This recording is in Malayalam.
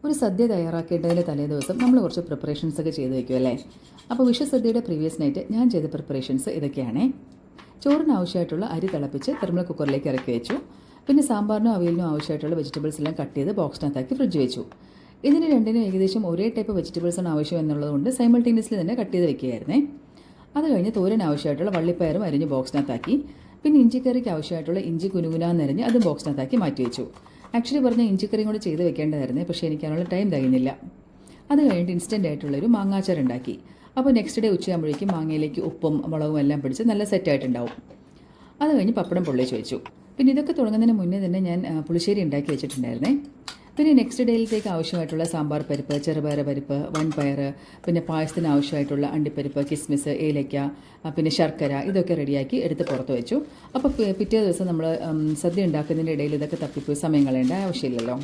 ഒരു സദ്യ തയ്യാറാക്കേണ്ടതിൻ്റെ തലേ ദിവസം നമ്മൾ കുറച്ച് പ്രിപ്പറേഷൻസ് ഒക്കെ ചെയ്ത് വയ്ക്കും അല്ലേ. അപ്പോൾ വിഷുസദ്യയുടെ പ്രീവിയസ് നൈറ്റ് ഞാൻ ചെയ്ത പ്രിപ്പറേഷൻസ് ഇതൊക്കെയാണേ. ചോറിന് ആവശ്യമായിട്ടുള്ള അരി തിളപ്പിച്ച് തെർമൽ കുക്കറിലേക്ക് ഇറക്കി വെച്ചു. പിന്നെ സാമ്പാറിനും അവിയലിനും ആവശ്യമായിട്ടുള്ള വെജിറ്റബിൾസ് എല്ലാം കട്ട് ചെയ്ത് ബോക്സിനകത്താക്കി ഫ്രിഡ്ജ് വെച്ചു. ഇതിന് രണ്ടിനും ഏകദേശം ഒരേ ടൈപ്പ് വെജിറ്റബിൾസാണ് ആവശ്യം എന്നുള്ളതുകൊണ്ട് സൈമൾട്ടേനിയസ്ലി തന്നെ കട്ട് ചെയ്ത് വെക്കുകയായിരുന്നേ. അത് കഴിഞ്ഞ് തോരൻ ആവശ്യമായിട്ടുള്ള വള്ളിപ്പയറും അരിഞ്ഞ് ബോക്സിനകത്താക്കി. പിന്നെ ഇഞ്ചിക്കറിക്ക് ആവശ്യമായിട്ടുള്ള ഇഞ്ചി കുനുകുനാന്നരിഞ്ഞ് അതും ബോക്സിനകത്താക്കി മാറ്റി വെച്ചു. ആക്ച്വലി പറഞ്ഞാൽ ഇഞ്ചിക്കറിയും കൂടെ ചെയ്ത് വെക്കേണ്ടതായിരുന്നു, പക്ഷേ എനിക്ക് അതിനുള്ള ടൈം തികയുന്നില്ല. അത് കഴിഞ്ഞിട്ട് ഇൻസ്റ്റൻ്റ് ആയിട്ടുള്ളൊരു മാങ്ങാച്ചാർ ഉണ്ടാക്കി. അപ്പോൾ നെക്സ്റ്റ് ഡേ ഉച്ചയാകുമ്പോഴേക്കും മാങ്ങയിലേക്ക് ഉപ്പും മുളകും എല്ലാം പിടിച്ച് നല്ല സെറ്റായിട്ടുണ്ടാവും. അത് കഴിഞ്ഞ് പപ്പടം പൊള്ളിച്ച് വെച്ചു. പിന്നെ ഇതൊക്കെ തുടങ്ങുന്നതിന് മുന്നേ തന്നെ ഞാൻ പുളിശ്ശേരി ഉണ്ടാക്കി വെച്ചിട്ടുണ്ടായിരുന്നേ. പിന്നെ നെക്സ്റ്റ് ഡേയിലേക്ക് ആവശ്യമായിട്ടുള്ള സാമ്പാർ പരിപ്പ്, ചെറുപയർ പരിപ്പ്, വൻപയർ, പിന്നെ പായസത്തിന് ആവശ്യമായിട്ടുള്ള അണ്ടിപ്പരിപ്പ്, കിസ്മിസ്, ഏലയ്ക്ക, പിന്നെ ശർക്കര ഇതൊക്കെ റെഡിയാക്കി എടുത്ത് പുറത്ത് വെച്ചു. അപ്പോൾ പിറ്റേ ദിവസം നമ്മൾ സദ്യ ഉണ്ടാക്കുന്നതിൻ്റെ ഇടയിൽ ഇതൊക്കെ തപ്പിപ്പോയി സമയം കളയേണ്ട ആവശ്യമില്ലല്ലോ.